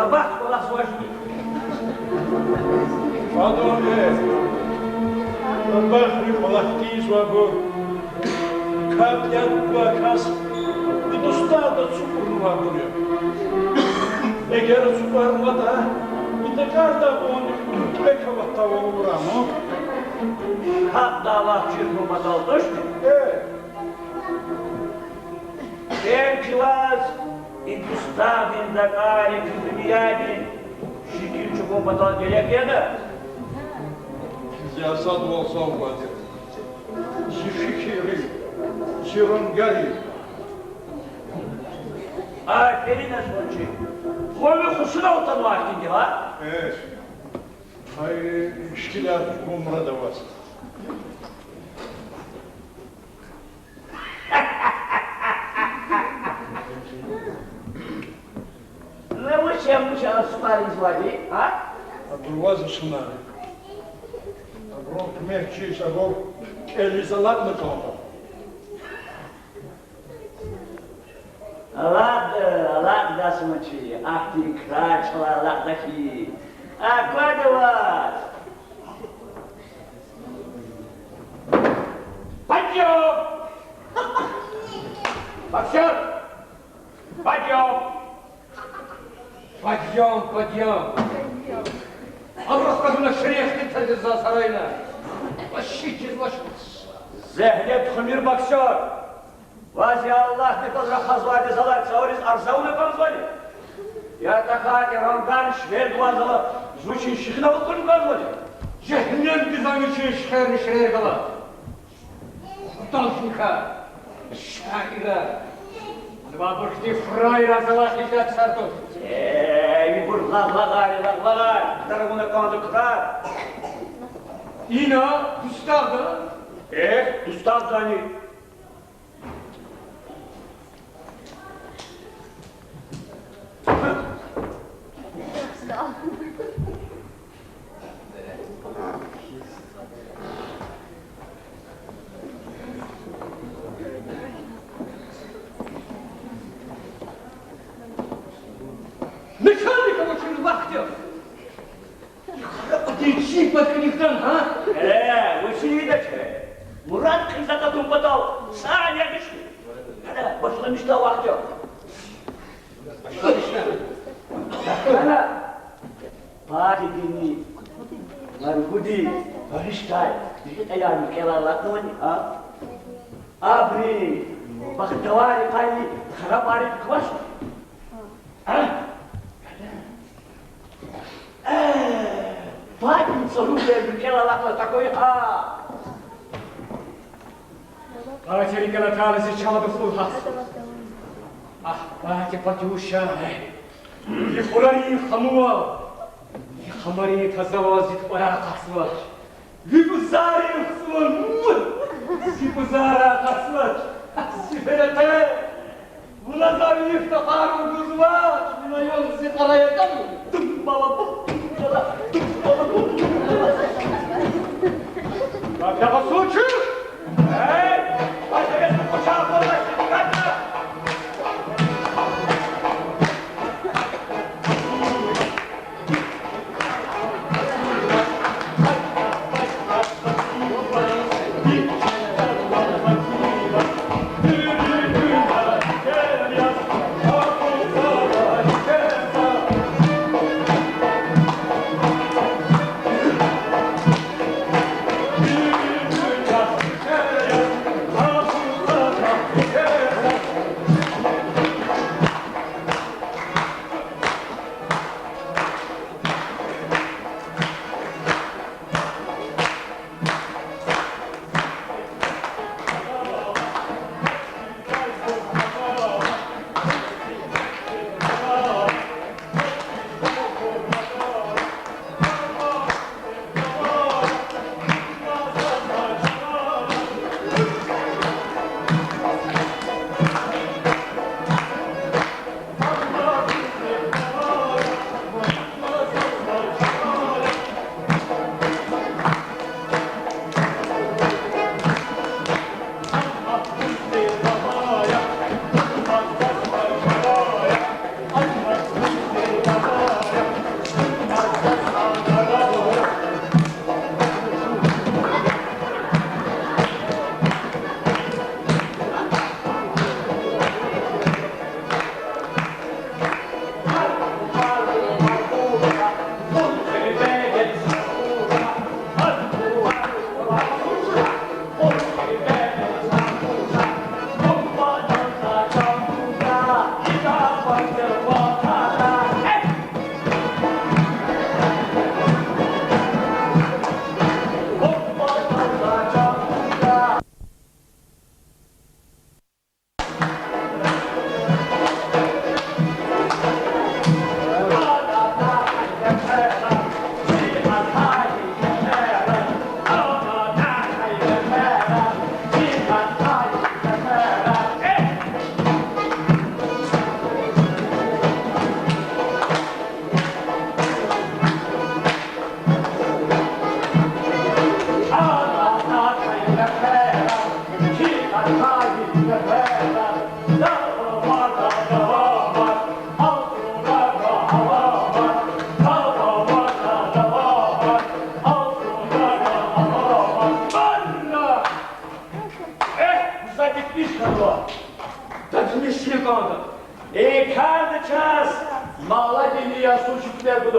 Sabah kolası var. Pardonne, Bahri Malakis var bu. Kapyan bakas, bir dostlar da çukurlu var buraya. Eğer çukurma da, bir de karda onu pek havatta olur ama. Hatta Allah çırpıma dalmış mı? Evet. Belki var, İndustavin da gayet dünyayı şükür çukurma dal gerekir de. Siyasat olsa olmadı. Fikri, Şirungari. Aferin Esmonçi. Koyu kuşuna utanma vaktin ha? Evet. Hayır, işkiler umra da var. Ne bu şeymiş asparız vardı ha? Бурваза шунары. Агрон кмехчи шагов элизалат на тома. Allah da Esmonçi. Ahti kraçla Allah da ki. Koydu var. Подъем! Боксер! Подъем! Подъем. Allah kadına şeref getirdi sarayına. Başıyız başımız. Zehnep Hümür Bokser! Vazi Allah ne kadar hazvaydı zalar çağırız arzavı ne konzvali. Ya takati rangan şver duazala zvuçin şıkına bakın konzvali. Cehennem dizan için şehir kala. Dalşinka, şaira. Babuşti frayra zala hicret sardı. Bir lağlar. Tarafına kandı kıtar. İna, Gustav'da. Gustav Dani. Механика очень вахтер. Отечи под конихтан, а? Вы видите? Мурат кызата думпатал. Саня düştü. Hadi başlamış da vakti yok. Ana. Pari dini. Marhudi. Barıştay. Bir ayağını kelarlar mı ha? Abri. Bak davari payı. Harap arif kıvaş. Ha? Fatih sorunca ülkelerle takoyu ha. Батерикала тализи чалады фулхас. Ах, бати патюша. И хурари хамуа. И хамари тазавазит ора касва. Вибузари хсван. Сибузара касва. Сиберете. Вулазари ифтахару гузва. Винайон зикараятам. Тум бала. Как случай?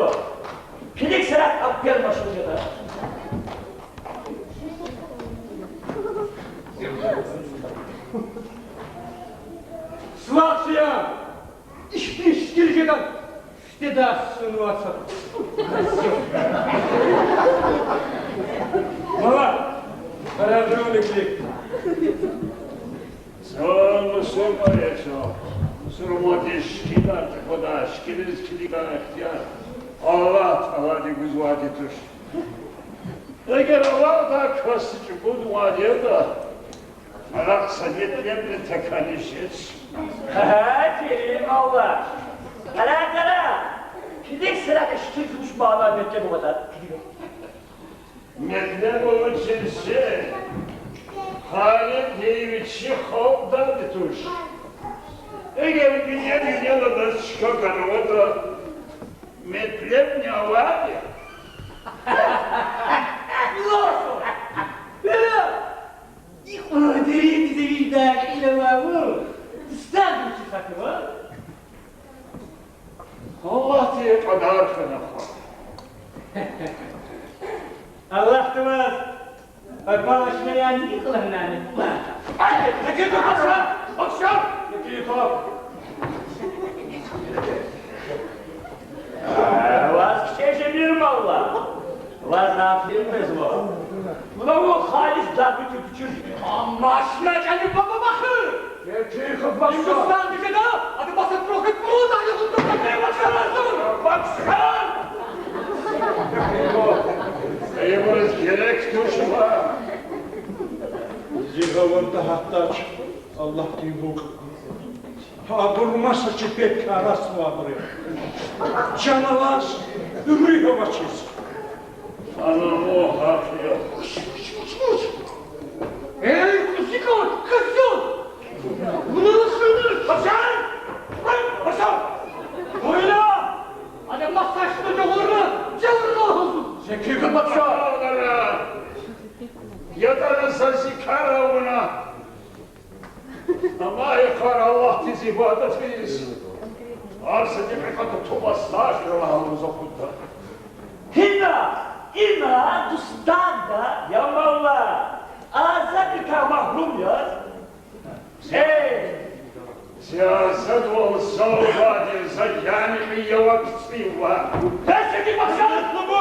Alo. Pilik serat akbel başlıca da. Славься! İşkilceden istedasını varsa. Baba, kararını bekle. Sonra sormayacağım. Sormadı şkiler, tıkada, şkileriz kilika ihtiyar. Allah Teala güz vadidir. Eğer Allah da kasıcı bu duaya da Arak saniyetlerle tekanişiz. Kerim Allah. Kara. Pilik serat işkilmiş bağlar bekle bu kadar. Metlem o cinsi Halid Yeviç'i havdan tutuş. Eğer dünyada da çıkakan o da metlem ne var ya? Lorso! Bela! O derin bize bir daha ilavamı. İstanbul çıkakı var. Allah diye kadar fena. Allah demez. Başına yani yıkılın yani. Hadi, tekir dur akşam! Akşam! Tekir dur. Vazgeçebilirim valla. Vaz ne yapayım bu? Buna bu halis darbe tüpçür. Başına gelin baba bakın. Gerçeği kıpmak şu. Hindistan bir de hadi basıp roket bu da yıkıldı. Baksana! Eyvallah gerek tuşma. Zihavanda hatta Allah diye bu. Ha durmasa ki pek karas vardır. Canavar ürüyor başız. Anam o hafı yok. Ey kusikon, kızım! Bunu ısırdır! Hasan! Hasan! Oyna! Hadi masajlı doğurma, canın olsun! Zeki kapat şu an. Yatanın sesi kara ona. Ama yıkar Allah dizi ibadetiyiz. Arsa gibi katı tobaslar Allah'ımıza kutlar. İna dustanda yamallah. Azadika mahrum yaz. Hey! Siyaset olsa vadiyse yani bir yavaksın var. Ben seni bakşalıklı bu!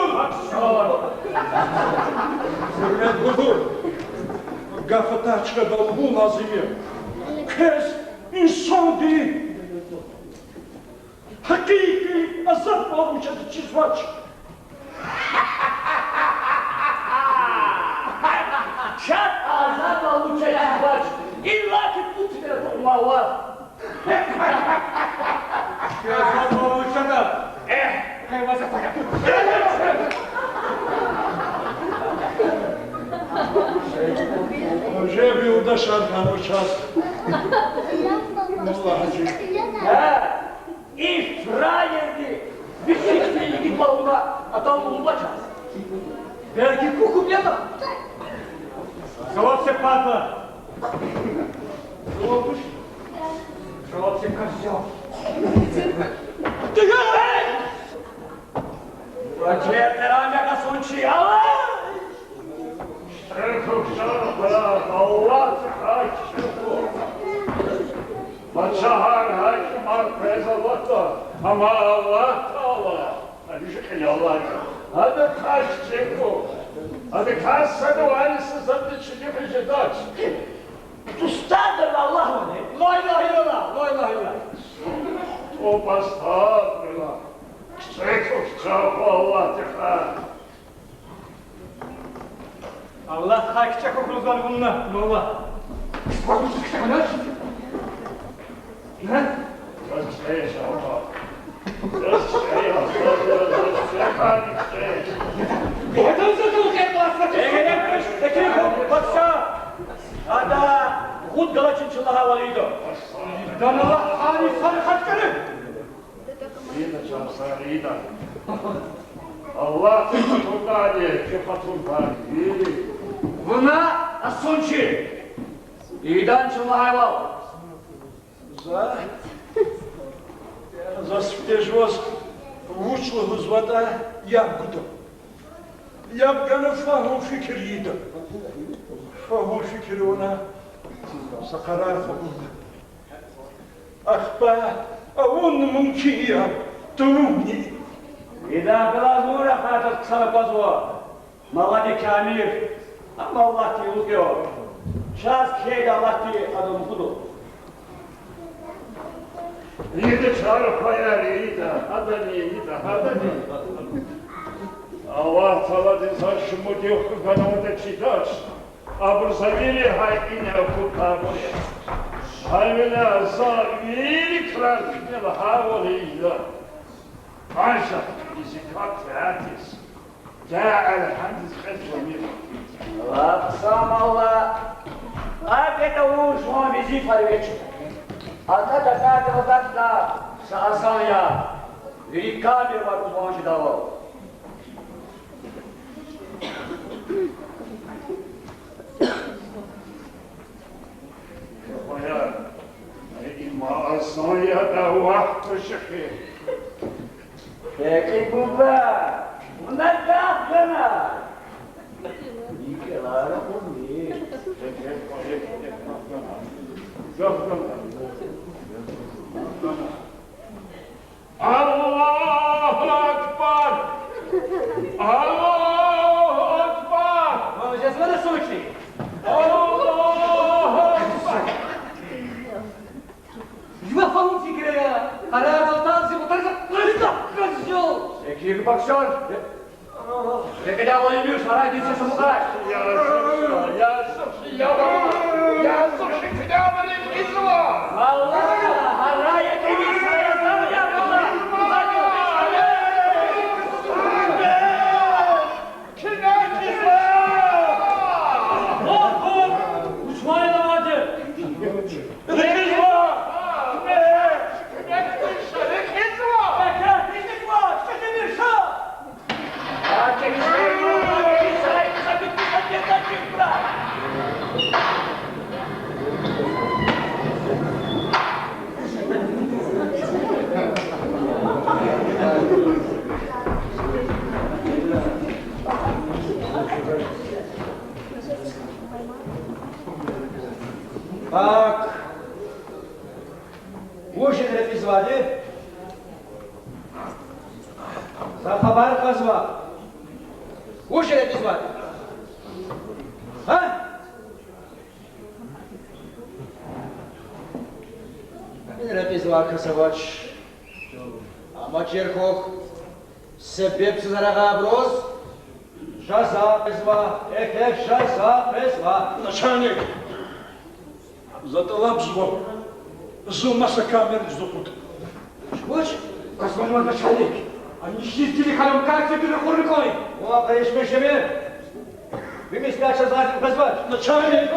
Hürmet budur. Gafata çıkada bu nazimi. Kes insan değil. Hakiki azap olmuş adı çizmaç. Şart azad olmuş baş. İlla ki bu tine durma var. Yazan olursa da, hayvasa fakat. Hoca bir yolda şarkan uçaz. Allah hacı. Ha, iftira yerdi. Bir şekilde ilgi balına adam bulacağız. Belki kukup yana. Cevap sepatla. Ne olmuş? Cevap sep kaç cevap? Dıgır! Acayipler ancak son şey Allah! Allah hakim. Maçahar hakim arpez Allah'ta. Ama Allah Teala. Hadi şükür Allah. Hadi kaç çeko. Hadi kaç sene aynısı zaten çıkıp işe taç. Ustadır Allah onu. La ilahe illallah, la ilahe illallah. O bastağfirullah. Çeko çako Allah Teala. Allah hakça kokunuzdan bununla, baba. Bakın çıkışta kadar. Ne? Kaç şapa. Kaç Allah. Boğazınıza soğuk yapmazsa. Ege'den tekir kop, baksa. Hada, hud galaçın çılla havalıydı. Dan Allah hali sarı kaç kere. İyi de çarpsar, iyi de. Allah tıkatun dali, tıkatun dali. Buna asunçi. İdan çılla haval. За спешвоз Вучлы звада ябгуду. Ябганы фагу фикир yidu. Фагу фикир ona сакарар фагуду. Ахба, он мумки я, тумни. إذا بلازورة فاتت كسر قزوة مغاني كامير أما الله تيوكيو شاز كيد الله تي أدم خدو İyi çağır koyar iyi de, hadi. Allah Teala insan şumu diyor ki kanımda çitaş. Abırsaviri haykine kutabı. Halvela zaviri kral kibel havoli illa. Aşağı bizi katyatis. Ja'al hadis kazmir. وأقسام الله أكده شو بيجي فريق أنت تكاد وتكنا سأسانيا ريكابي وكوانش داو Koyar. İma asaya da vakti şekil. Peki baba, bunlar ne yaptığına? İyi ki lara bunlar. Allahu Ekber! Allahu Ekber! Cezve de su içti. Allahu Ekber! Yuvafanın fikri ya. Karardan zimutarsa kaçıyor. Peki bakşor. Peki de oynuyor, saray gitse su bu kadar. Allah, haraya temiz sayasını yapıyorlar. Uçmayın amacı. Так, очень репизвали. Захабар казва. Очень репизвали. А? Репизвал касавач. Амачерхох. Себеп сызарага броз. Жаза пезва. Эхе жаза пезва. Начальник. Задала взвод. Зумаса камер вздохнут. Чего? Господин начальник, они чистили халюмкацию перехурикой. О, конечно, себе. Вы меня сейчас задать позвать. Начальник.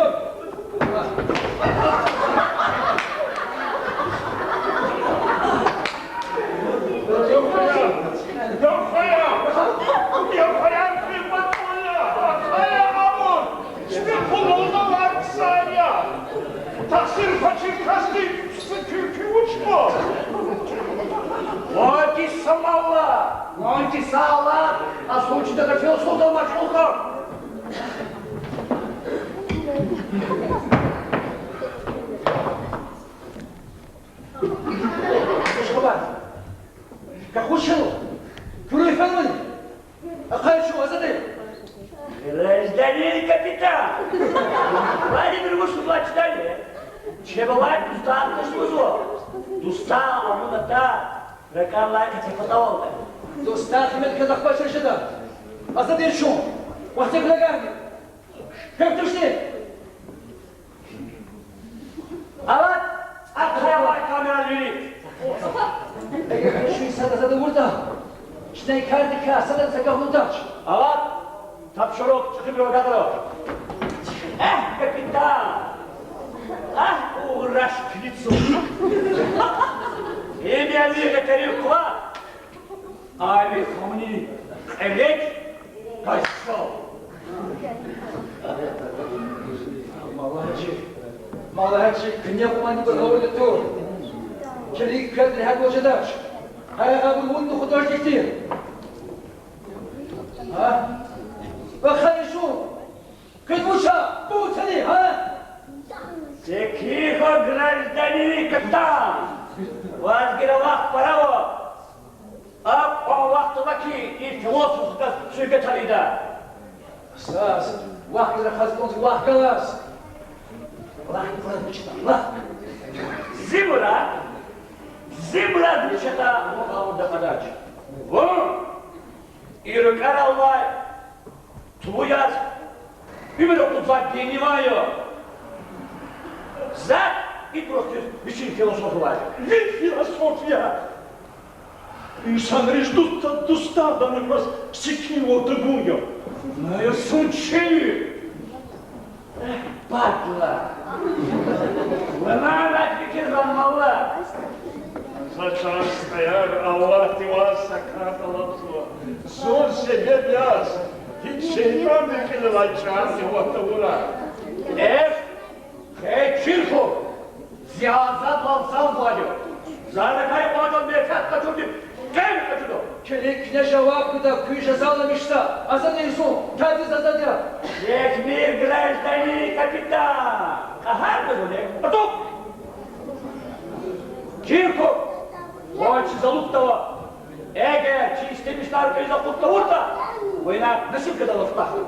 Taksir fakir kastı kürkü uçma. Лойки самала, лойки сала, а случай-то хотел сюда мачулка. Что бат? Как учил? Курой фанвани? А хочу, а зады? Гражданин капитан! Владимир Мушула читали? Че бывает устал, ты что? Устал, а мы на та. Рекалай, как фотоволка. Достал химет казах пашершеда. А зады шум. Вахтек лагарни. Как тушни? А вот, открывай камеру, Лили. Эгер хочу и сада зады урда. Шнай кардика, сада загавнутач. А вот, тапшурок, чехиброва гадро. Капитан! Ах, ураж к лицу! Имя Вика Тарюкова, Али Хамни, Элек, Кайшов. Малачи, гнев мани бы говорит то. Челик пятый хат божедаш. هيغابون خدوش كتير ها وخليشون كدوشا بوتني ها Тихо, гражданин капитан! Вас гировах право! А по вахту ваки и философ да сюга талида! أساس واحد رخص واحد كلاس واحد فرد مشتاق واحد Зимра дичата мухавда мадач. Вон! И рукара Аллах! Твоя! Именно куда принимаю! За и против вещей философовать. Filosofya. İnsanları tustadan biraz sikiyor oturuyor. Мою сучи! Падла! Она fikir замала! Saçar sayar Allah divasa katalatıyor. Zor sebep yaz. Hiç şeytan bir açar yuvatavura. Чирку! Зиазат волсан владю! Заракай владу мефет качуди! Кем качуду! Kelek ne cevap da kuyuşa sağlamışsa azan en son taciz azad ya. Мир гражданин капитан! Ага, не? Потом! Чирку! Лочи залуптого! Эгер, чисти мечтар из запуттавурта! Война насилка дала спаху!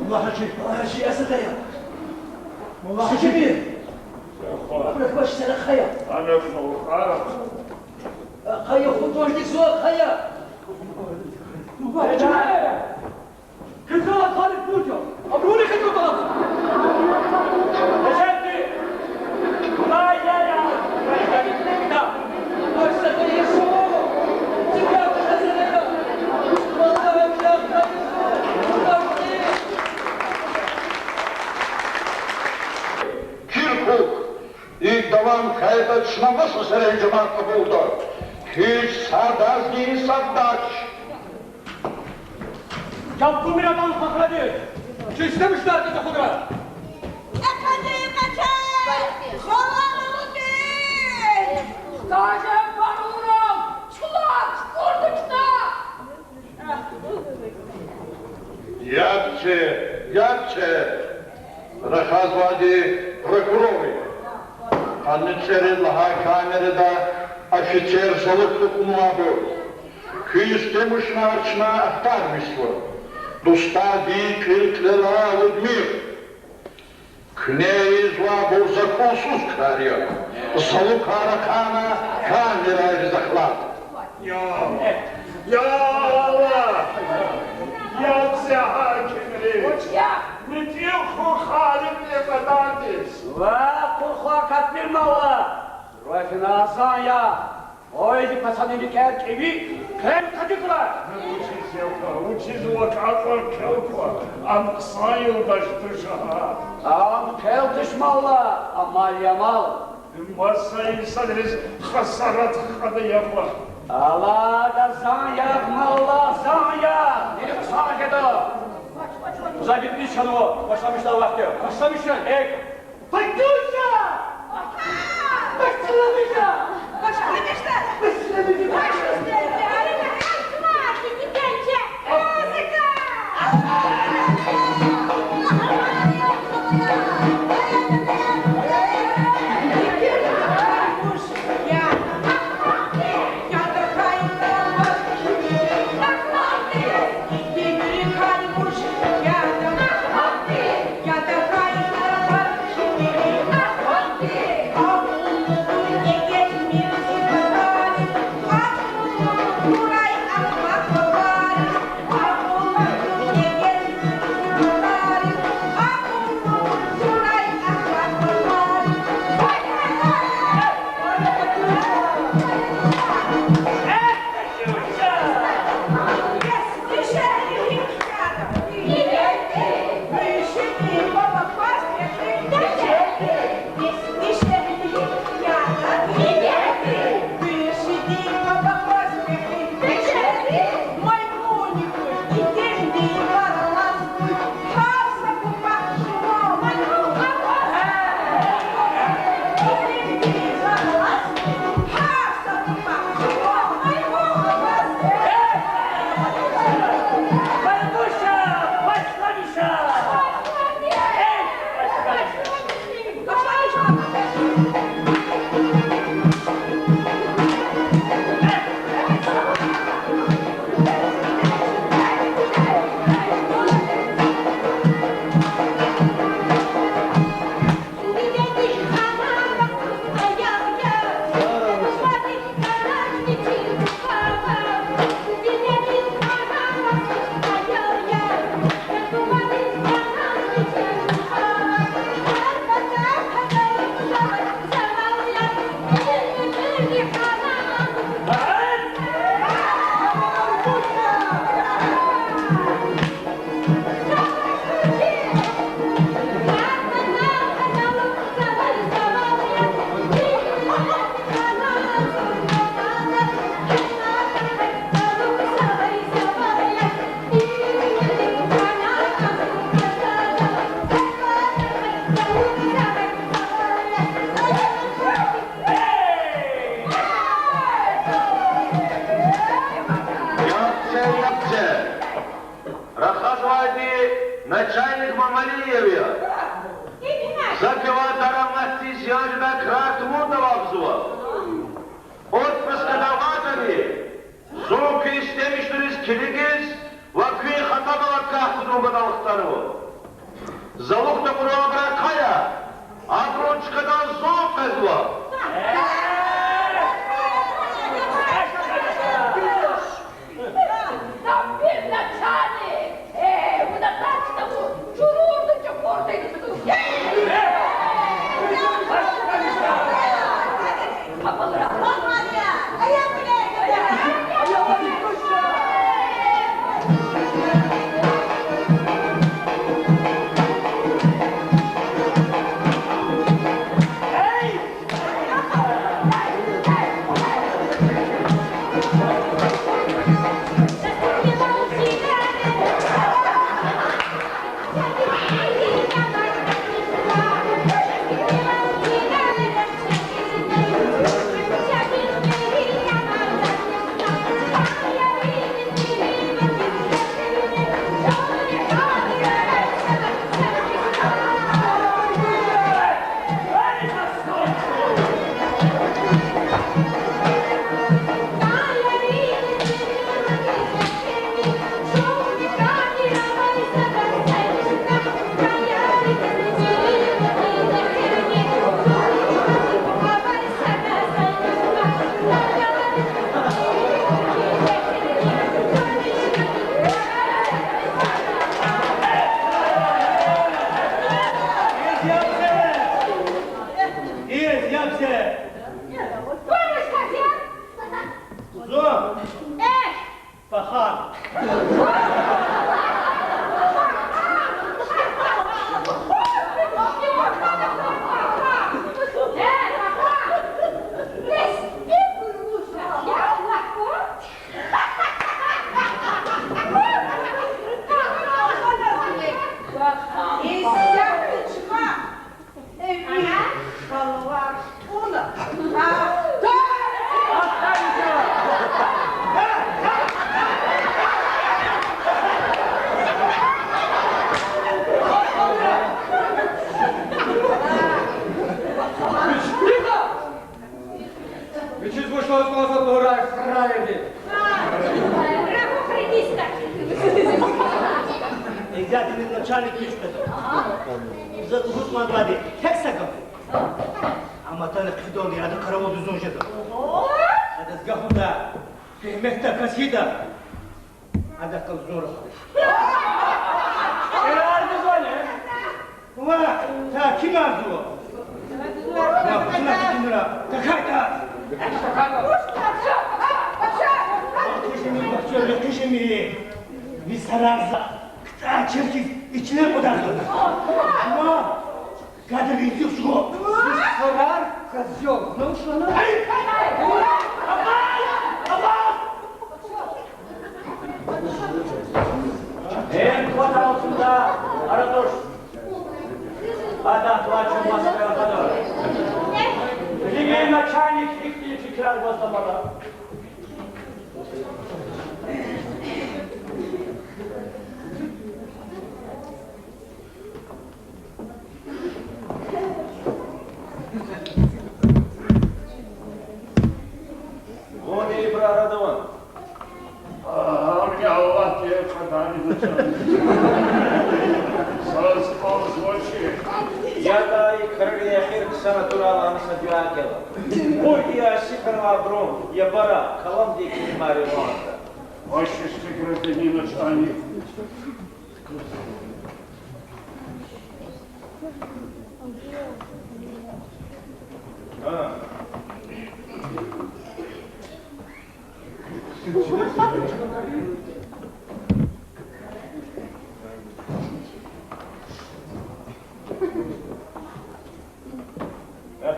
والله شيء أسد يا والله كبير أقولك باش سنة خيا Ana fukara. خيا خطوش ديك سواق خيا كنت غلط خالد بوجو أبروني كنت غلط Нажати! Дай я! أرسل لي الصواب تكاد حسنك والله بلا خير Kirkuk ilk devam kaybetçine nasıl serencımaklı buldu? Hiç sardazgin sardaç. Yaptım bir adam fakradı! İstemişler ki kudret. Efendim kaçın! Şollamanı değil! Sadece parurum! Çulak! Kurdukta! Yapçe. Rahaзвади прокурори. Анничерин хакамерida офицерсалык умабы. Küstümüşne açma aktarmışlar. Dostadi kırklığa Ludmir. Kneyiz va bu zakonsuz kariyer. Salı karakana kamera rizaklar. Ya Allah! Yapsa hakimleri! Ne diyor bu halimle bedadis? Ва, курхуа капир маула! Руэфина асан я! Ойди пацаны кер кеви, крем кадикула! Учиз вакафа келква, анксайыл даштышаха. Ам кел тышмаула, амал ямал! Маса инсан рез хасарат хады yapma. Ала да сан як маула, сан я! Нелік сан кеdo! Uzay bitmiş canım, başlamışlar vakti. Başlamışlar. Patyuşa! Başlamışlar! Başlamışlar! Başlamışlar! Hadi gidince! Muzika! позвали начальник Мамалиеве. Закивать ароматный зяжбек Ратмудова обзывал. Отпуска даватали. Зоки istemiştiniz kiliniz. Vakıya hatabalık kahkudruğun dalıkları. Zavukta buraya bırakaya. Adronçkadan zor kazıva. Tam bir načani! Bu da tačka bu! Čururdu ću portaju tu! Kapalı rahat! Olmaz ya! Ayak bile!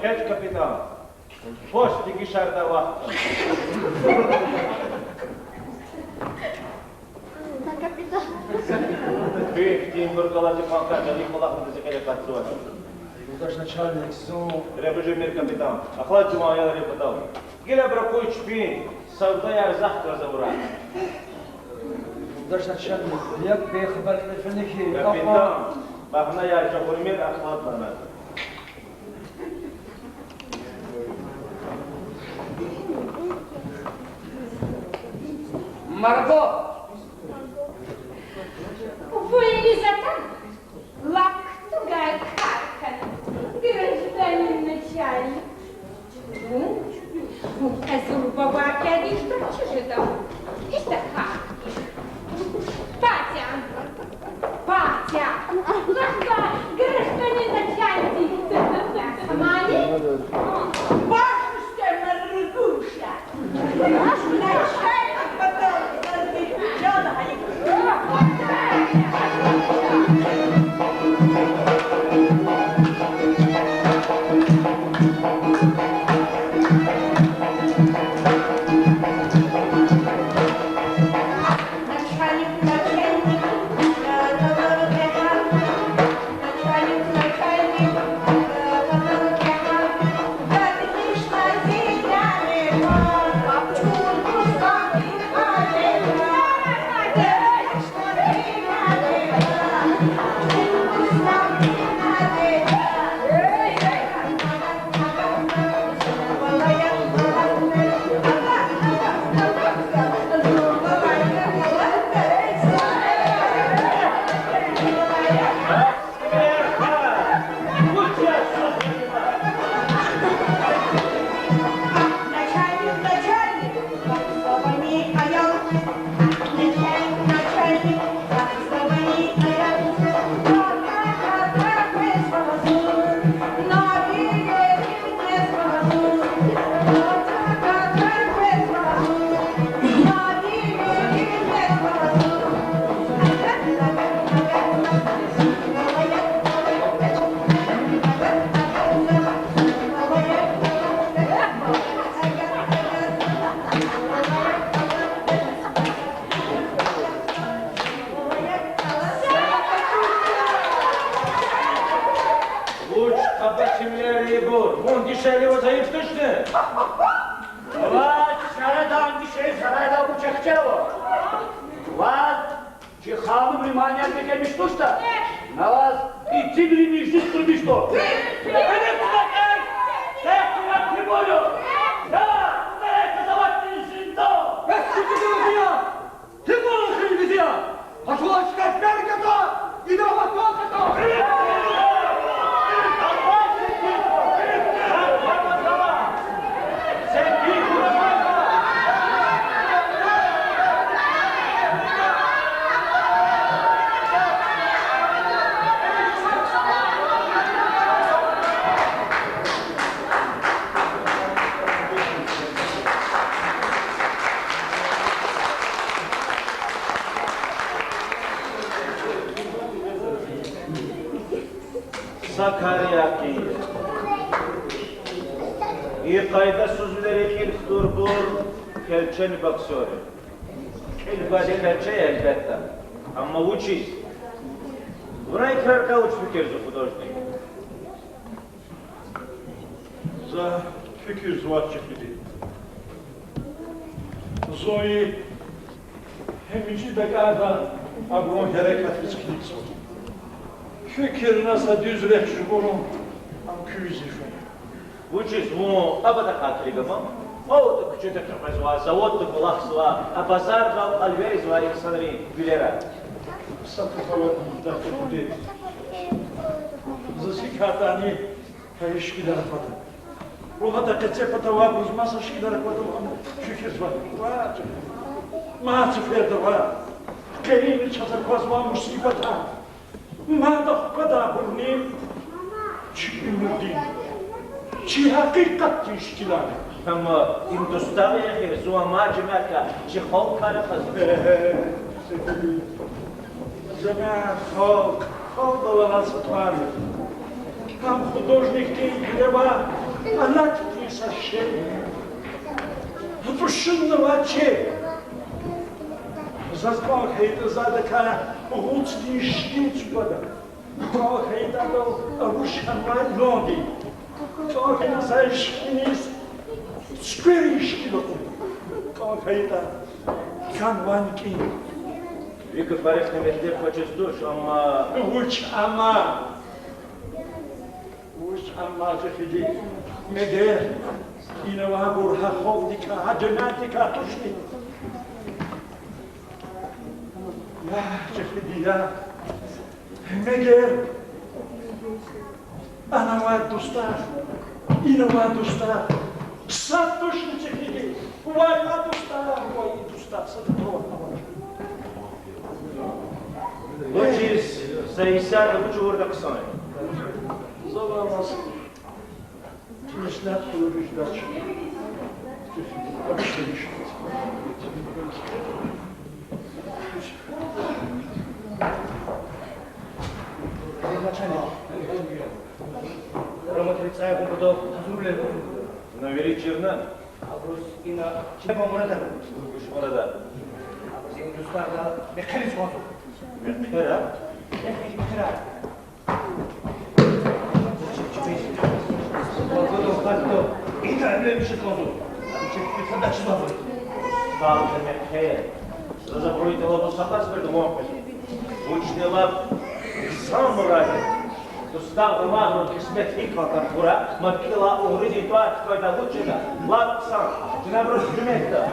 Опять капитан. После гишарда вахта. Капитан. Ты, Тим Бургалати Панкака, Николаха, ты закали кацуа. Даже начальник, Треба же мир капитан. Охладьте моя репутал. Геля бракует шпин. Саудая захтра забрать. عشان ياك بخبر فنك Kapitan, bakına yarışa kurmir aklat bana. Марго! Вылезата, лактугая карка, гражданин начальник. Азур баба опять что чужидал. Это как? Патя! Патя! Гражданин начальник! Мали? Бабушка Маргуша! Начальник потом размечённого. Sakarya ki. İyi kayda sözleri ilk durbur, kelçeni baksıyor. İlbade kelçe elbette. Ama uçiz. Buna ikrarka uç fikirzi художник. За fikir звачик idi. Zoe hemici de gada abron harekat risklik sor. Fikir nasıl düzrek şuburum am küzi fe. Uçiz mu abada hatırlıgama. O da küçük kırmızı zavod da kulaksuva, a pazar da alveriz var insanların gülera. Satıfalar da tuttu. Zasikatani kayışkiler fadı. Ruha da ketsepata var uzmasa şkiler fadı ama fikir var. Ma tiferde var. Kelini çatak vazma musibata. Ma da kada burni. Çi ümürdin. Çi hakikat işkileri. Ama Hindistan ya zuwa macimaka, çi halk kara kazı. Zaman halk olana satvar. Там художник треба анатиться ще. Пушинного че. Заспал хейта задaka гуцни штиц бада. Тал хейта до рушанмай ноги. Тал хейта сайшкинис скверишки до. Тал хейта канванки. Вика Фарек не метлеп хочет душ, ama... Uç ama. Uç ama cehidi. Meğer yine var burha hovdika, hacenatika tuşti. Ya cehidi ya. Meğer ana var dostlar. Yine var dostlar. Sat tuşti cehidi. Vay var dostlar. Vay dostlar. Satı doğru. Лучис, Саисян, лучше урда ксаны. Zavallısı. Tümüşler kılırmışlar. Öpüşlemiş. Роматрицая побудов Зурлен. Навери черна. И на Чепа Мурада. Мурада. Индустарда Бекхарис Мазу. Мехера. Бекхара. Мазу Хатто. И да, Лемиши Мазу. Чепи Садачи Мазу. Стал мехер. Разобруйте лобу сапас перед мопой. Учный лап сам ради. Достал вымагнул кисмет иква картура, мапила угрызи туа, какой-то лучше, лап сам. Ты наброс жмет-то.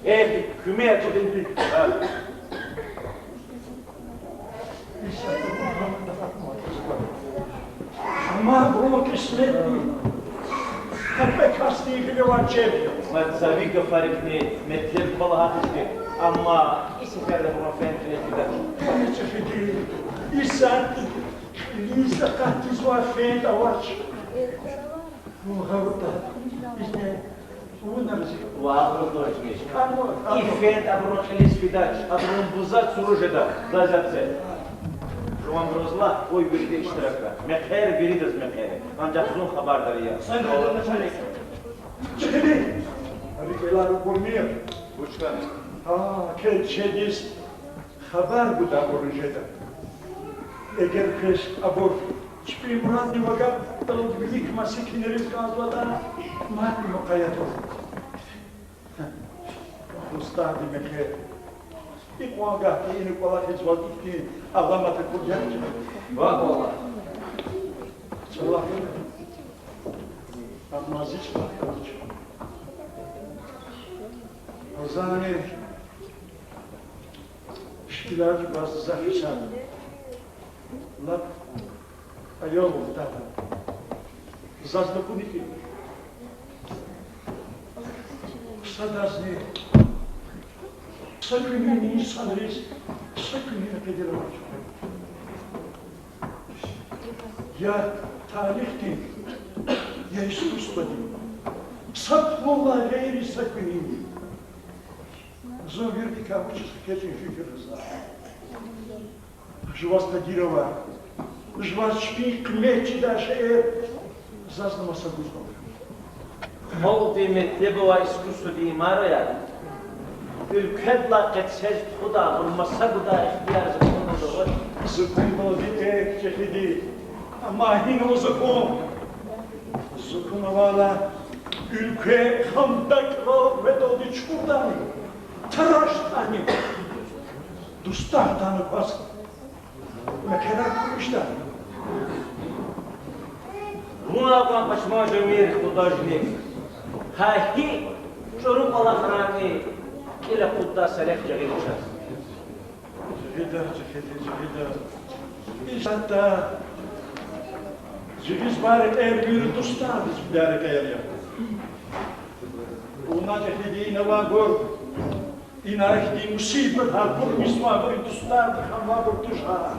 Ey, küme tutun. Ama bunu kısmet değil. Hep kastı ilgili var çeviriyor. Matzaviga farikni, metlep balahat işte. Ama isi ferde bunu fentine gider. Cehidi. İnsan Lisa kahtiz var fend avaç. Bu havada. İşte bunlar Вахру дочмеш. И фент аброн хелис видач, аброн бузат суружеда, дазатсе. Жуан брозла, ой birde iştiraka. Mekher biridir mekher. Ancak zun habardar ya. Sen de çarek. Cehidi. Hadi gel bulmuyor. Uçkan. Kedişediz haber bu da projede. Eğer peş abur hiçbir murat ne vakit talut bilik masikineriz kazvada mahdi mukayet olur. Ustadi mekhe. İlk muagah yeni kolak hiç vakit ki ağlamatı kuracak. Bak valla. Allah Ama hiç bakıyor. O zaman işkiler bazı zahişan. Lap ayol tata. Zazda puniki. Sadazni. Sakını insan reis. Sakını pedere var. Ya tarihti. Ya iskustva değil. Sakmolla gayri sakını. Зоверди кавычек кетин фикрыза. Жваста дирова. Жвачпи кмети даше зазнамаса гузгом. Холди метлебова искусство димарая. Ülkedla ketsez huda, bulmasa guda ihtiyar zamanında doğru. Закон был век чехиди. Амахин o закон. Законовала ülke хамдакро методи чурдани. Taraştani. Dustahtanı bas. Mekana kurmuşlar. Руна пашма жемир художник. Хахи чору палахрани или куда салех жагилчас. Жида. İşte Cügiz bari bir dostlar biz bir araya geliyor. Ona cehidi ne var bu? İnarihdi musibet ha bu misma bu dostlar ha bu tuşa.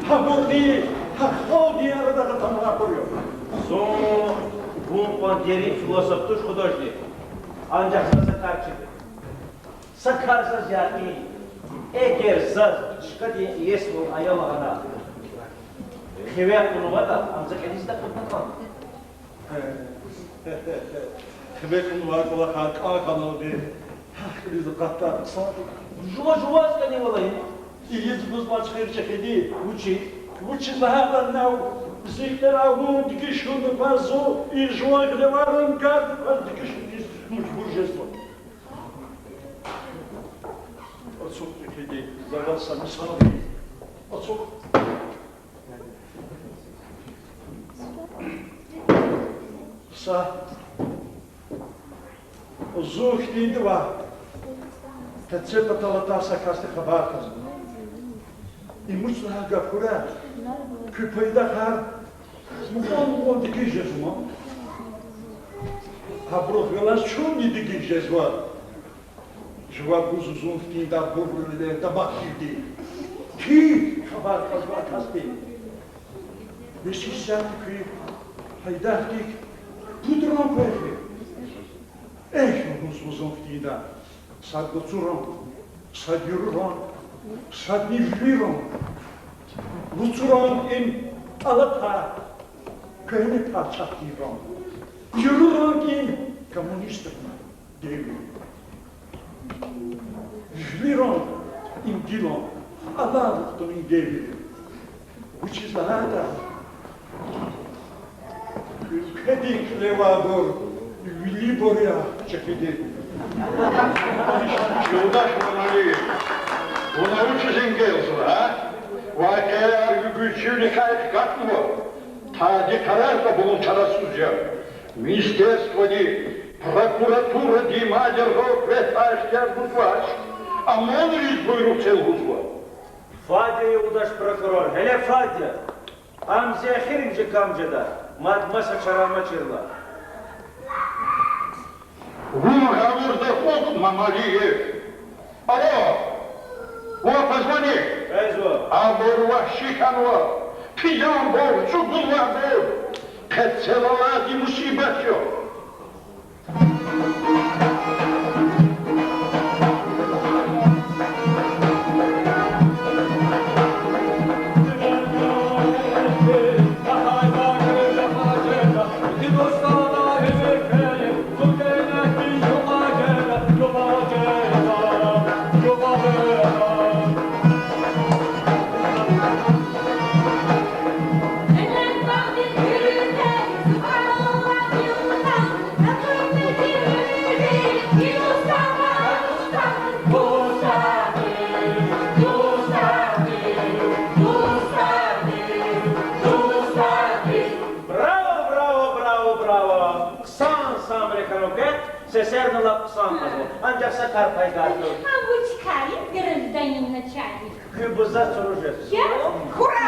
Ha bu değil, ha o diye arada tamam koyuyor. Son bu panderi filozof tuş художник. Ancak sakarçıdır. Sakarsız yani eğer zaz çıkadı yesmu ayalağına Хевек bunu var da ancak elinizde kırpatmam. Хевек'in var kula kalk kanalı bir. Bizi katlar. Жува скани валай. İyiyiz biz başka çekedi. Uçi zahadan nav. Zikler avun dikişunu bazu. İjua grevarın gardı var dikişunu. Mecbur jesto. отцов приходи, за вас сами салви. Отцов. Са. Зухни два. Тецепа талатаса касте хабарказ. И мучна гапура. Küpeyde kar. Muğan dikeceğiz mi? Ha bırakıyorlar şunu dikeceğiz var. Cevap uzun fiyda burulur tabak gibi. Ki habarkaz var kastı. Ve siz ki haydardik. Pudran koydu. Uzun fiyda. Sadgocuran. Sadyururan. Sadnivliran. Luturan in alata. Köyünü parçatıran. Yürüran in komünistlik devri. Vliran in Dilan. Allah'lıktan in devri. Which is the harder. Kedik levador. Liboria çekildi. Yoldaş Mali, ona 300 gelsin ha? Vakıya güçlü kayıt mı? Tadı karar da bunun tarafsızca. Министерство ни, прокуратура ди мадергов преташтер бутваш, а монрис буйрук цел гузва. Фадя Юлдаш прокурор, hele Фадя. Амзе хиринже камжеда, мадмаса чарама черла. Гавурда ход Мамалиев. Алло, о, позвони. Эзо. Аборва шиканва, пиян бор, чубулва бор. Пецелалади мусибат yok. Сесернула псамазу, аncak sakar paygardı. А вы чекали, гражданин начальник? Kıbıza soracağız. Я? Ура!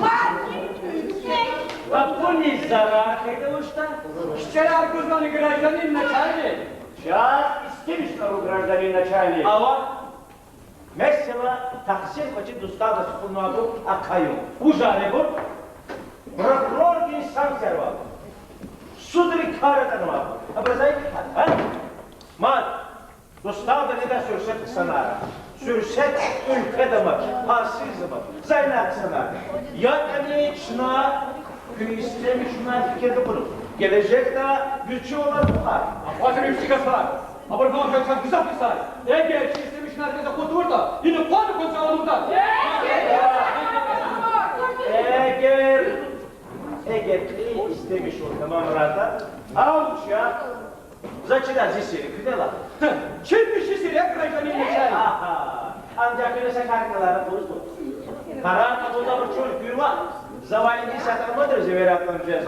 Маркин! А пони zarar kaydı usta? Işçiler kuzmanı gражданин начальник. Сейчас истемишно у гражданин начальник. А вот, mesela taksir koçu dostada sunuadı akayım. Ужали bu, прокурор insan serva. Судри карatan var. Abrazay, ha? Mat, dostada ne de sürsek sanara. Sürsek ülke demek, hasil demek, zaynak sanar. Ya emniyetçina, istemiş şuna fikirde bulun. Gelecekte güçlü olan var. Afasın üstü var. Aber bana kaçan kısa kısa. Eğer şey istemişsin herkese kodu da, yine konu konuşalımda. Eğer istemiş ol tamam rata, avuşa, zaçıda zisiri kıdela. Şimdi şişir ya gражданин начальник. Aha, ancak öyle sakarkalara buluştu. Para kabulda bir çocuk yürüva, zavayını satamadır zeveratlanacağız.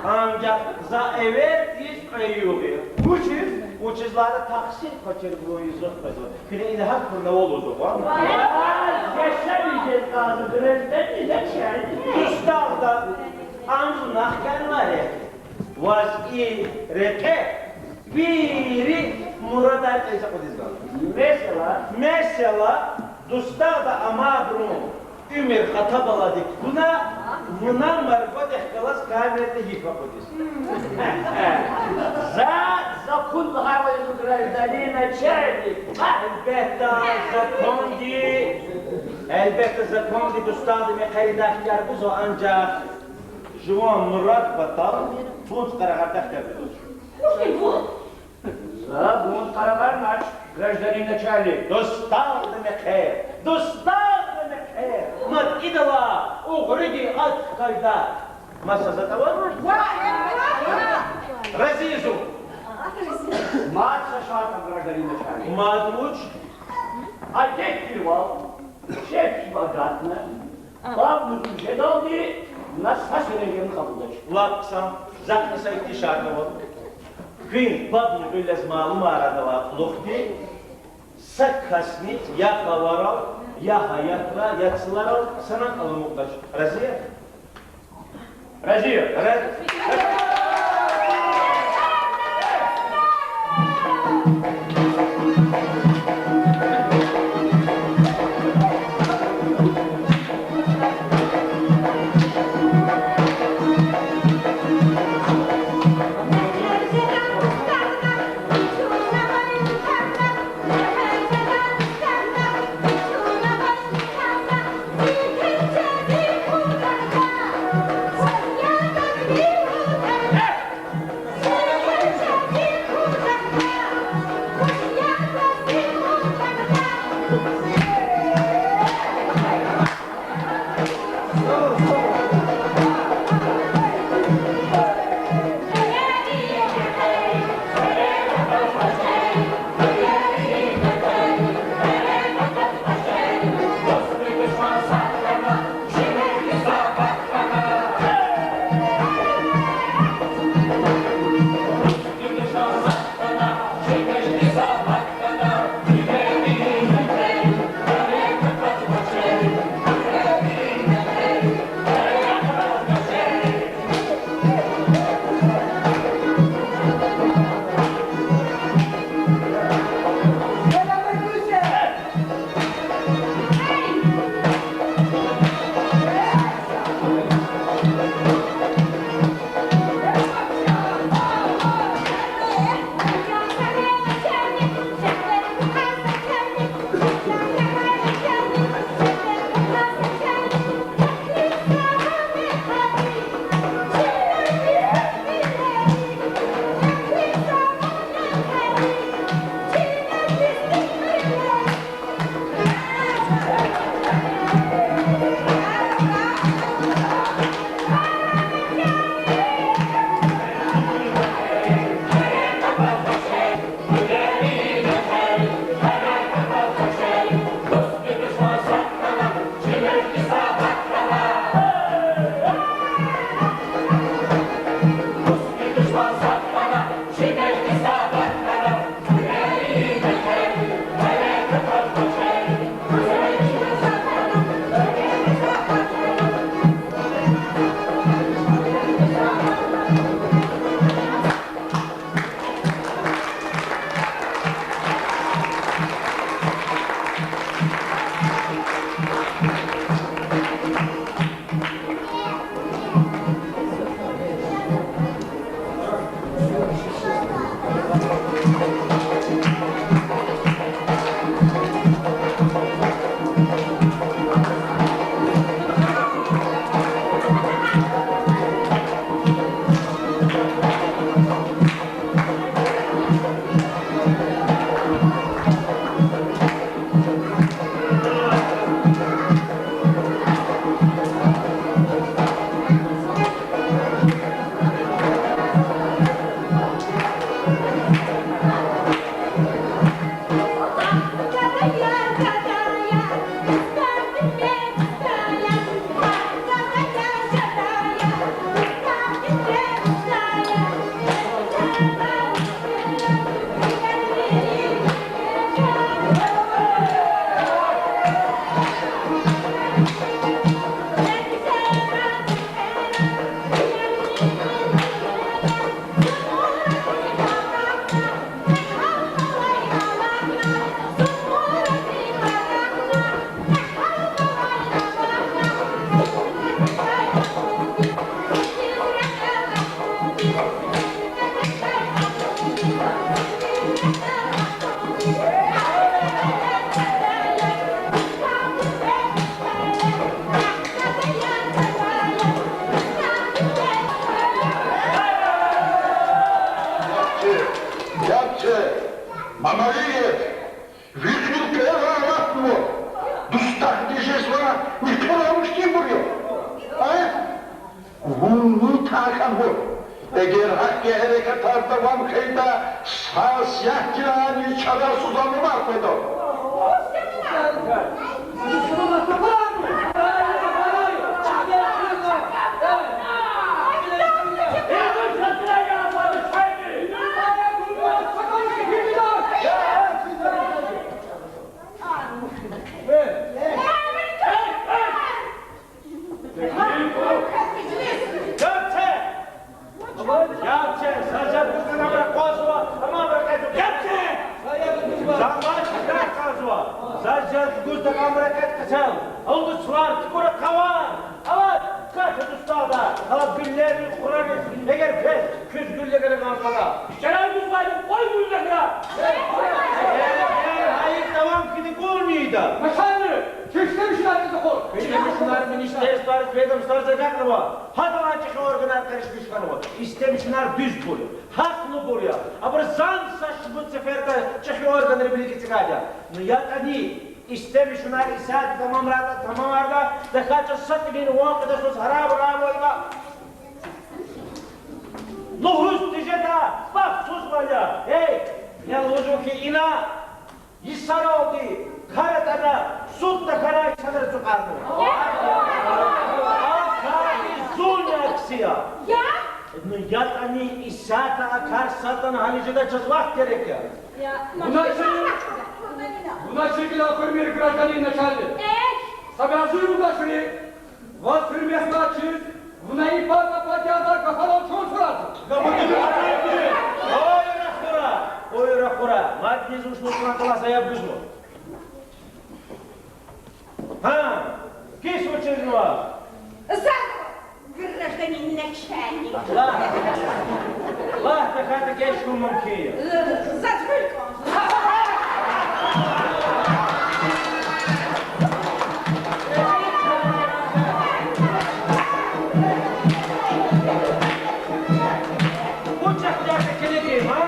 Ancak za evet hiç ayıyor. Uçuzlarda taksir kaçırdığı yüzük kaçırdı. Kine idhak kurna olurdu bu ama. Yaşamayacağız lazım, direkten ilaçlar. Üstavda anzu nahkan var ya, vaz-i reke, biri muradat ise kudizgan. Mesela, Dustavda amadru ümir hatabaladık buna marifat ehkalas kavrette hipapodis. За kullu havayı gражданина чайник. Elbette zakondi Dustavda ve kaydahkar buzo ancak Juan Murat Batal Bunt Karagar'da Почему? За Bunt Karagar naç гражданин начальник. Дуставда мехер. Дуставда мехер. Мат идала угрыги от когда. Масса за того? Разизу. Мат сашатом гражданин начальник. Мат луч. a get bir val, şef bagatne, bablı kuşe daldı, nasıl söyleyeceğimi kabul et. Lapsam, zakne sayıkti şarkı var. Kıyın bablı öylez malum arada var luhti, sak kasnit ya havaral, ya hayatla, ya çılaral, sana kalın muhtaç. Raziye? Raziye. Evet. Eğer hakkı hareketarda van kayda sağ siyah kirani çara suzanı var mıydı? O senin Yapçe, sadece kızına bırak kozva, ama bırak yapçe! Zaman çıkar kozva, sadece kızına bırak kaçal, oldu sular, kura kavar, ama kaçın ustada, ama güllerini kurar etsin, eğer pes, küz gülleri kankada. Şeray düzlayın, koy gülleri! Hayır, devam gidip olmuyordu. Maşallah! Çeşitlemişler bizi kol! İstemişler ministerler, vedomstlar zekatlı var. Hadi lan çıkın organ arkadaş var. İstemişler düz bul, haklı bul ya. Ama zan saçlı bu seferde çıkın organları birlikte çıkacak. Ya tadi istemişler isaat tamamlarda da kaça satılığını o kadar söz harap oyla. Nuhus diyecekler, bak sus var ya. Hey, yalnızca ki ina, yisan oldu. Karatana, sutta kara insanları sokardı. Akari zulmeksiya. Ya? Yat ani isata akar satan halicide çözmek gerekiyor. Ya. Buna şekilde akır bir kıraçları начальник. Sabahzı bu da şunu. Вас примесна чиз. Buna ipazla patiyada kafadan çoğun sorardı. Ой, рахура, мать не зушну класа я бызну. Ha, kes o çözünü Гражданин начальник. Lah, da hadi geç kumum ki. За сколько? Uçak derse kelekeyim ha?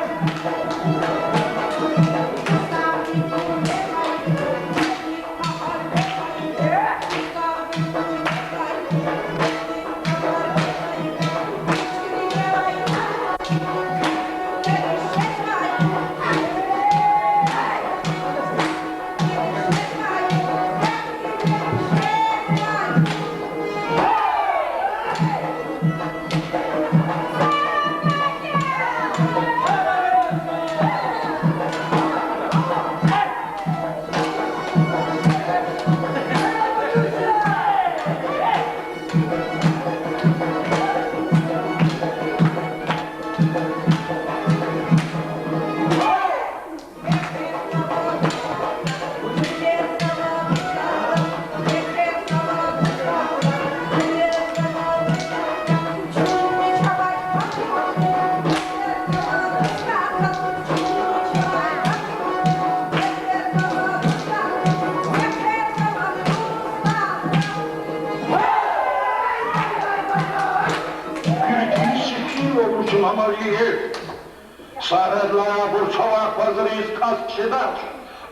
Sarıdlaya bu çavak vazırıyız kaskıdan.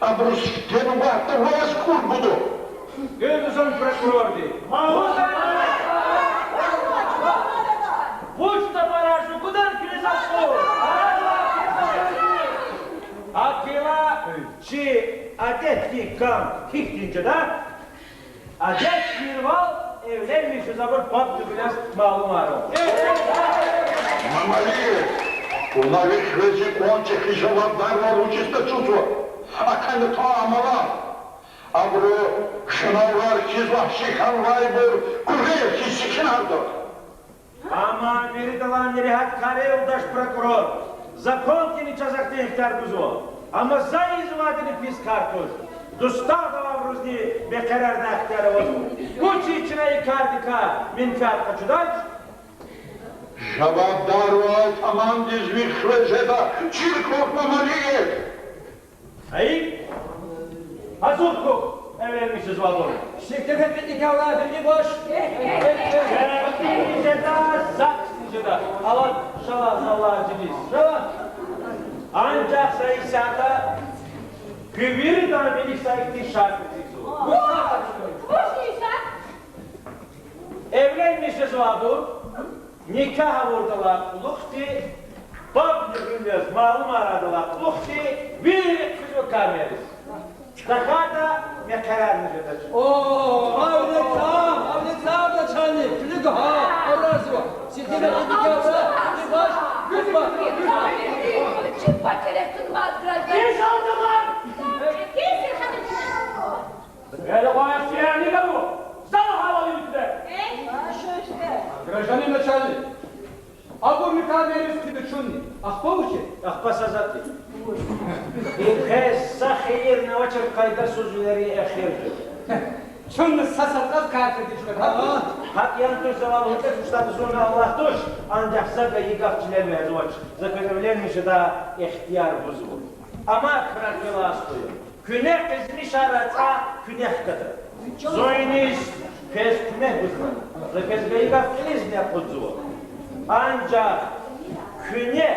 Abrus tenu baktı vaz kurbudu. Gördüsün prokuror değil. Пусть-то поражу, куда перезашло? Akila чи adetli kam hiktince de adet bir val evlenmiş zabır baktı biraz malum var o. Мамали, у новых везик он чехишева дарма учится чувство. А кайны то амала. Абру шынавар кизва шиханвай бур кургея кисикин алды. Ama biri dalan nerihat kare yoldaş prokuror. Закон не чазакты ихтар бузо. Ama за извадили пис картуш. Достатова в рузни бекарарда ахтара возу. Кучи içine yıkardika minfiyat kaçudaç. Javabdar var tamam dizvik şvezeda. Çirkov mamaliye. Ayıp. Hazurkuk. Evlenmişiz valor. Şirket ettik yavrular bilgi boş. Niceda, zaks niceda. Allah şalan Allah cilis. Şalan. Ancak sayısada güviri da beni sayıklı şarkı ziksu. Evlenmişiz valor. Nikah vurdular ulukti. Bab bilmez malum aradılar ulukti. Bir kızı karmeriz. Takada ne kararını verir? Ooo, avlet sağ da çanlı. Tülük ha, orası var. Şirket ettik yavrular bilgi boş. Güç var, güç var. Çıkma telefon var. Geç aldılar! Это вообще никому! Зал лифте! Гражданин начальник, агур микамерис кидачунни. Ахпаучи? Ахпасазати. İlkez sahir ne açar kayda sözleri ehirdir. Чунны сасатқаз картедичме. Hak yanıtır zavallı hütet ustadı sonra Allah tuş. Ancak zaka yıkakçılar mevzuaç. Zaka evlenmişi da ihtiyar buzul. Ama kırakıla asılıyor. Günah kızmış aratsa günah kadar. Zoyniz kez günah buzman. Zaka yıkakçınız ne buzul. Ancak günah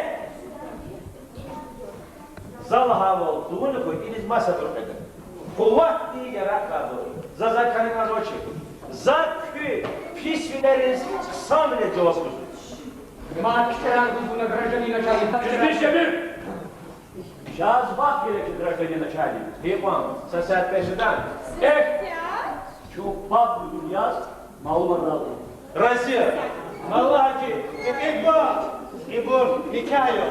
zal hava olduğunu koy. İniz masa durmadı. Kuvvet diye yaratmadı. За закалина ночи, за письменерис самне джоску. Мачтеран на гражданин начальник. Кирпичемир! Сейчас бах великий гражданин начальник. Пипан, сосед пешедан. Эх! Чупак будуяз, малумарал. Россия! Малаки! Ибо! Ибо! Икаю!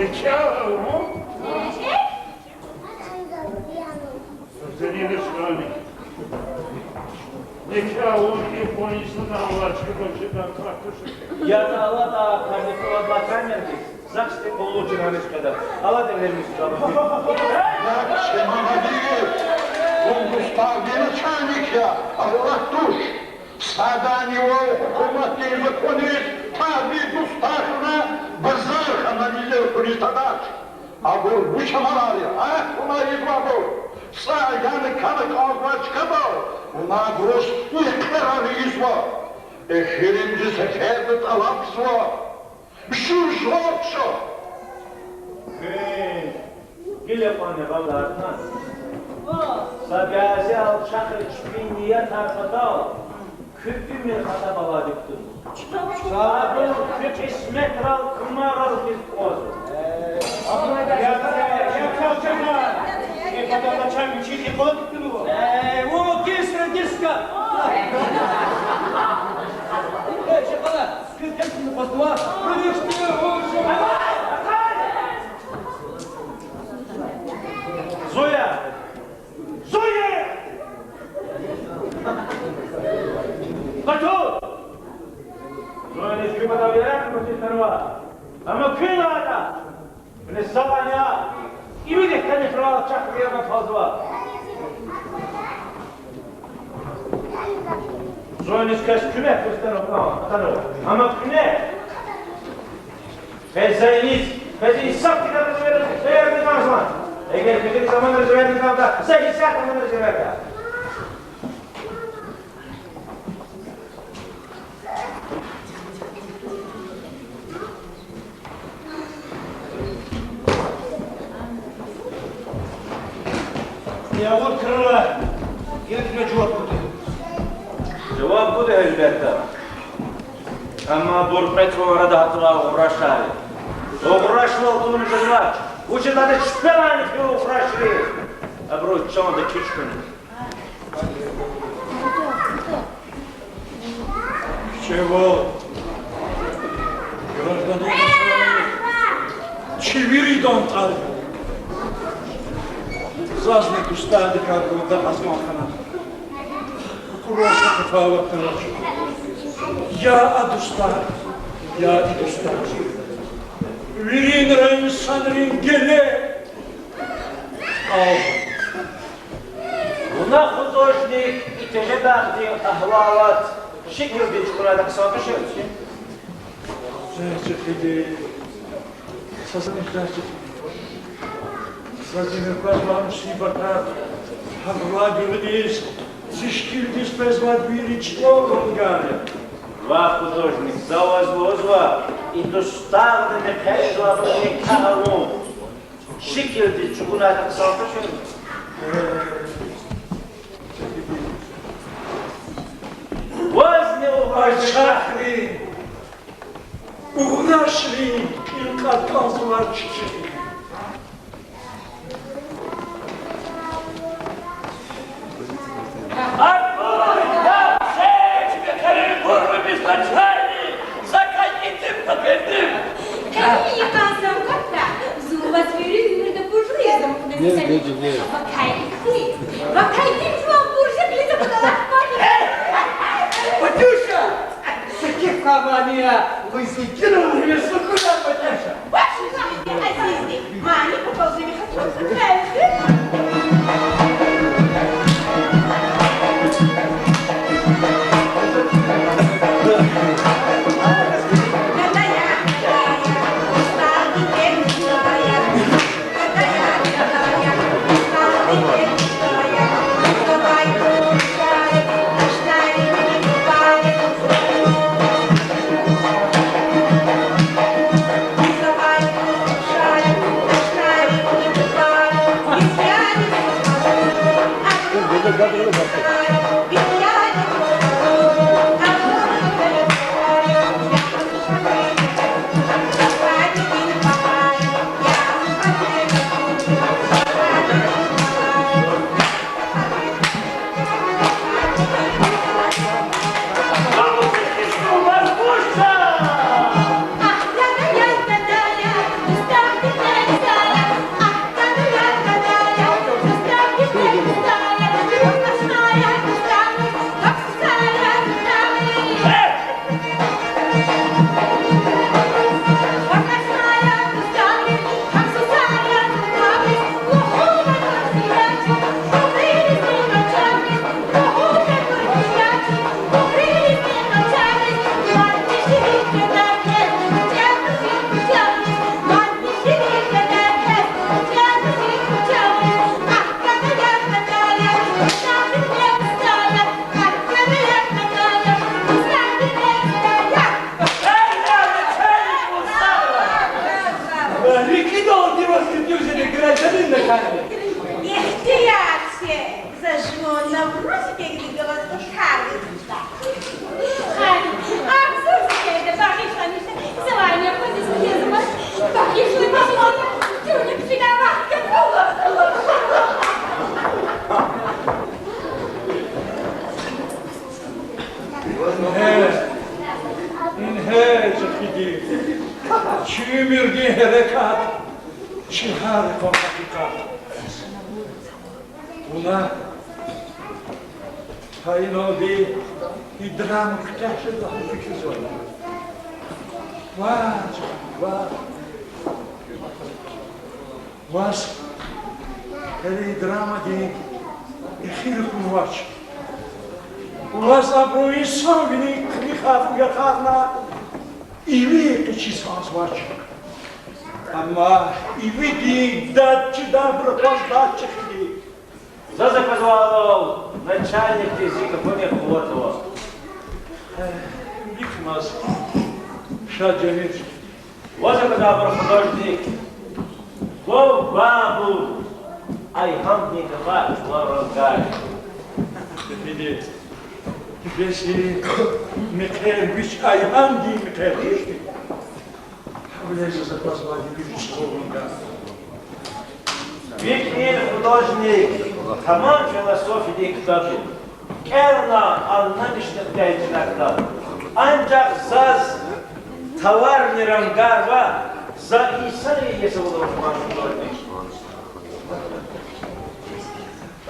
Икаю, ну? Сожалели школьник. Никак он не понял, что на лачке больше там трактушек. Я да Allah da kardikula bakanlar ki, zakste получен анышкада. Allah da vermiş sana. Так, Шемамадиев, он густавный начальник я, Allah душ. Сада него hukumatli законы, tabi Gustaf'ına bazar analizer kuristadak. Abur bu şamalar ya, ha? Ona yıkmadı. Саяны kanı kavga çıkadı. Ona groş yıklarını yüzva. Eşirinci seferde talapsva. Şu zorço. Gile pane vallahi. Sagazi al şahır çpiniye tarfada. Küpü mi hata baladıktı. Sabır küp ismet ral kumar al bir koz. Я kalçama. Kadar açan bir şey yapalım gitti mi bu? О, кисра диска! Шокола, скрипка поздва, пронешься, Zoya! Zoya! Kaço! Zoya ne şükür bana veren mi bu tanıva? Ama kıyla da! Ne sabanya! İmi de kendi kral çakmaya fazla. Zoyniz kes küme kıstan tanıva. Ama küme! Fezayiniz, insaf kitabınızı verin zaman. Eğer bütün zamanınızı verdiğiniz anda, size hissiyat zamanınızı verin. Yavur kırıla. Yetme cevap budur. Cevap budur elbette. Ama Burpet orada hatıra uğraşlar. Uğraşma olduğunu bilmez. Uçuda da şüphelen ki uğraşır. Abru çağında küçkün. Чего? Гражданин начальник. Чевири дом tal. Зазный кустады, как бы, да, посмотрено. Курочка тефават наш. Я адуста. Я адуста. Вирин рейн санрин геле. Ал. Buna художник и теледахти ахлават. Şekilde çukurada kısaltı şey için. Зайчики, сосны зайчики. Владимир Павлович Сибака, обладывались, зашкильдись без ладвили члонгали. Два художник завозва и доставлены перешла в некалу. Şekilde çukurada kısaltı şey için. Возьми Шахри, угнашли, илкатан злачки. Отбой! Я все тебе коридоры безначальный! Закатитым победим! Какие пасам кота? Зуб вас верю, и мы допужу, я замок на Вакайдин вам буржик лиза Батюша! Таких компания! Вы сукину мне сукуна, Батюша! Ваши нахуй, Азизни! Мани, поползли, хочу Заза позвал начальник языка Плотова. Дикмаз, Шаджанец. Вот заказал художник. Вов бабу. Айхам Николаевич Лорангаль. Видите, если Михайлович Айхам Михайлович, влезет за позвали Лорангаль. Виктор художник, tamam filosofi kitabı. Erna anlamıştır deyicilerden. Ancak zaz tavar nirangar var. За insan iyisi olur hudожник.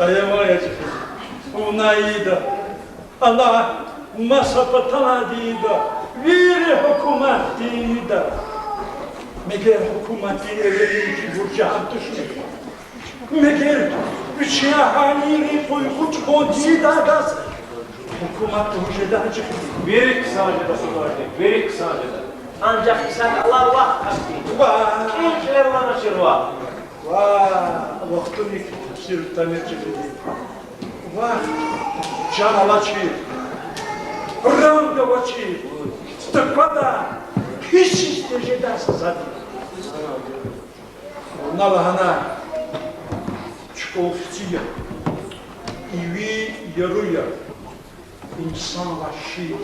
Ayavaya Unaida. Allah masapatana dida. Viri hükümet dida. Meğer hükümeti evrenin ki burcahan düşmüyor. Meğer üçyahaniri koykuç kodida gaz. Hükümet hücreden çıkıyor. Bir kısaca da hudожник, bir kısaca da. Ancak sen Allah vah kastı. Vah! İlkler bana çırva. Vah! Vaktini sırtane çıkıyor. Vah! Canalaçı. Rangavaçı. Стъпата, хищите жеда са задни. Налахана, чковция, и ви яруя, инсан ваши,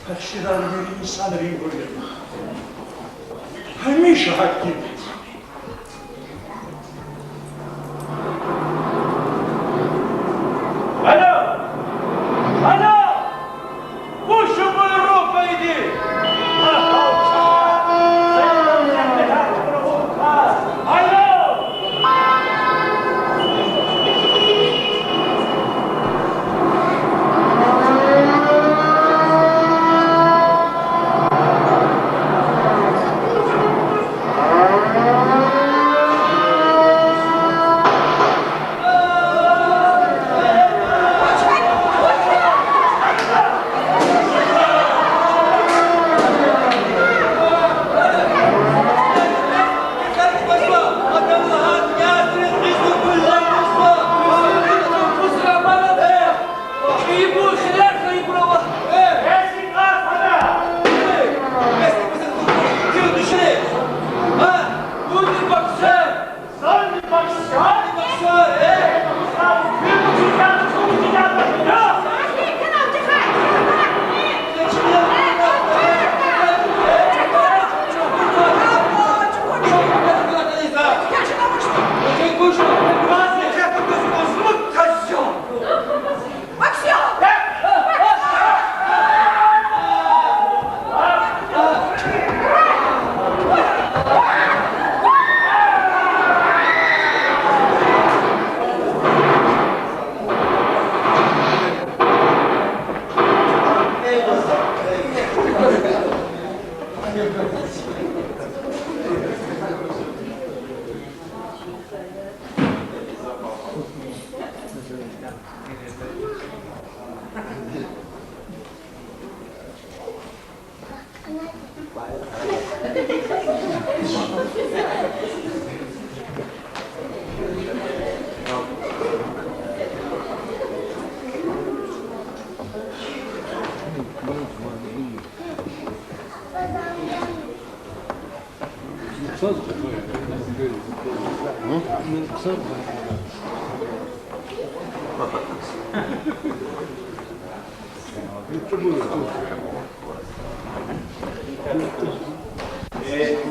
такшидар bir insan ringoya. Hamisha hakim. Alo! Alo! Kuşu buyruğu beydi! Alo!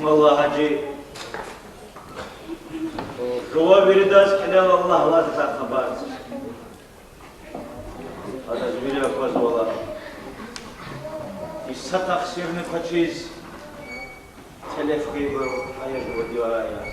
Молла Хаджи. Кого передаст, когда Аллах лазит от набарца. Она зверя позвала. И сатах сирны почиз. Телефки был, а я живу делая.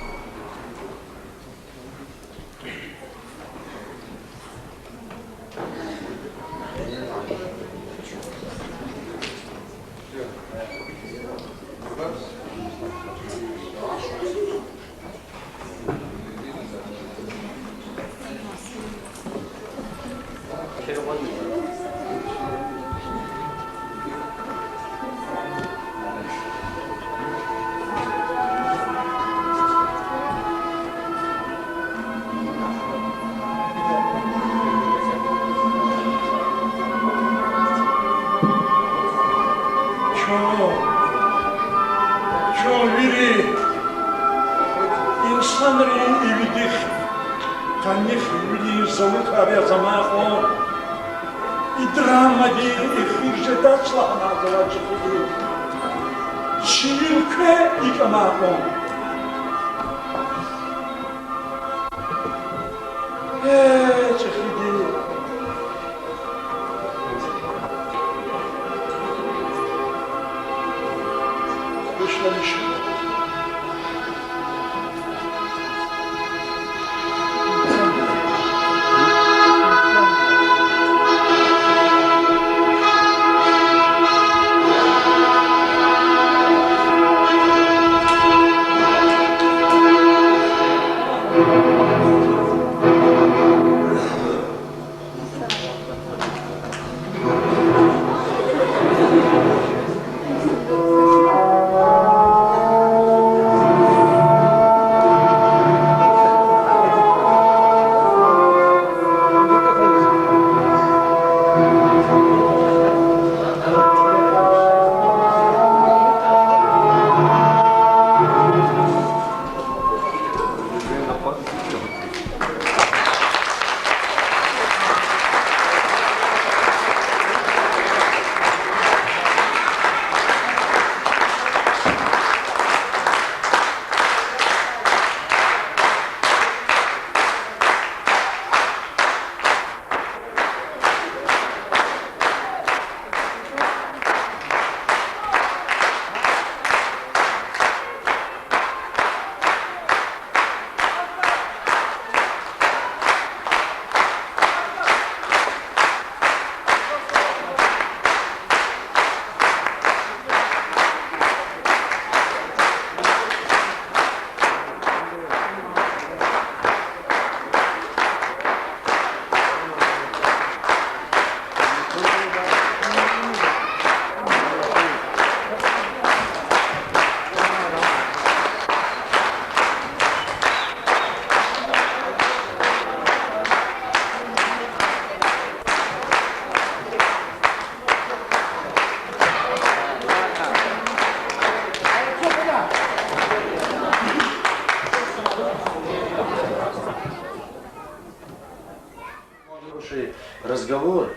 Разговор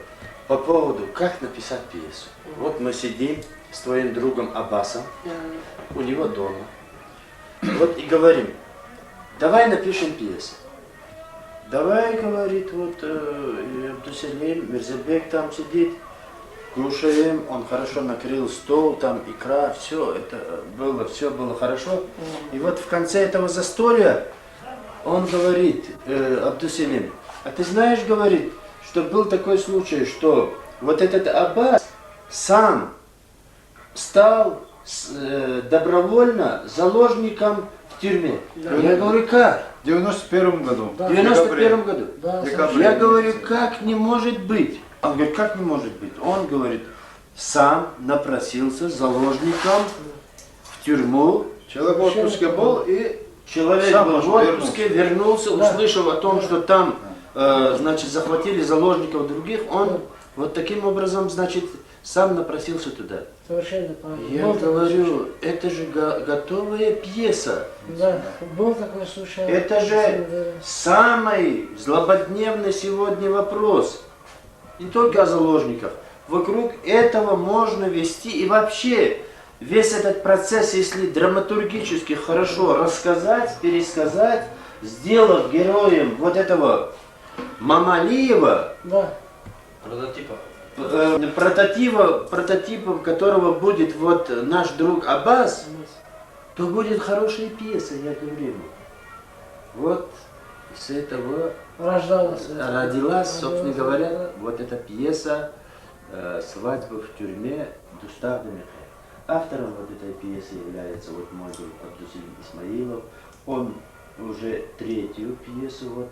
по поводу, как написать пьесу. Вот мы сидим с твоим другом Аббасом у него дома. Вот и говорим, давай напишем пьесу. Давай, говорит, вот Абдусалим, Мирзабек там сидит, кушаем, он хорошо накрыл стол, там икра, все было хорошо. И вот в конце этого застолья он говорит, Абдусалим, а ты знаешь, говорит, что был такой случай, что вот этот Аббас сам стал добровольно заложником в тюрьме. Я говорю, как? В 91 году. В 91 году. Декабре. Я говорю, как не может быть? Он говорит, как не может быть? Он говорит, сам напросился заложником в тюрьму. Человек в отпуске был и Человек сам был в отпуске, вернулся, услышав о том, что там, значит, захватили заложников других, он вот таким образом, значит, сам напросился туда. Совершенно правильно. Я Был такой говорю, случай. это же готовая пьеса. Да, был такой случай. Это же самый злободневный сегодня вопрос. Не только о заложниках. Вокруг этого можно вести и вообще весь этот процесс, если драматургически хорошо рассказать, пересказать, сделав героем вот этого Мамалиева, Да. прототипом которого будет вот наш друг Аббас, то будет хорошая пьеса, я говорю. Вот с этого родилась, собственно говоря, вот эта пьеса «Свадьба в тюрьме» Дустав де Мехе. Автором вот этой пьесы является вот мой друг Абдусилим Исмаилов. Он уже третью пьесу вот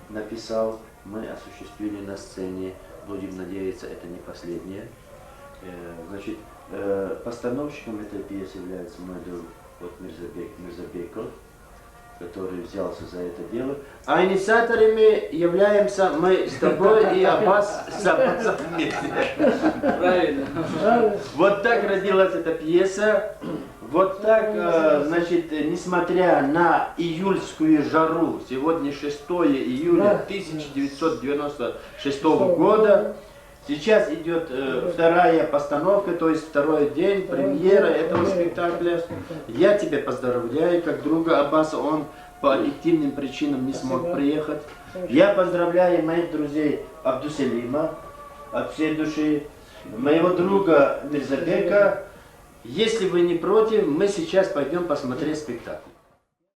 написал. Мы осуществили на сцене. Будем надеяться, это не последняя. Значит, постановщиком этой пьесы является мой друг вот Мирзабеков, который взялся за это дело. А инициаторами являемся мы с тобой и Аббас вместе. Правильно. Вот так родилась эта пьеса. Вот так, значит, несмотря на июльскую жару, сегодня 6 июля 1996 года, сейчас идет вторая постановка, то есть второй день, премьера этого спектакля. Я тебя поздравляю, как друга Аббаса, он по объективным причинам не смог приехать. Я поздравляю моих друзей Абдусалима от всей души, моего друга Мирзабека. Если вы не против, мы сейчас пойдем посмотреть спектакль.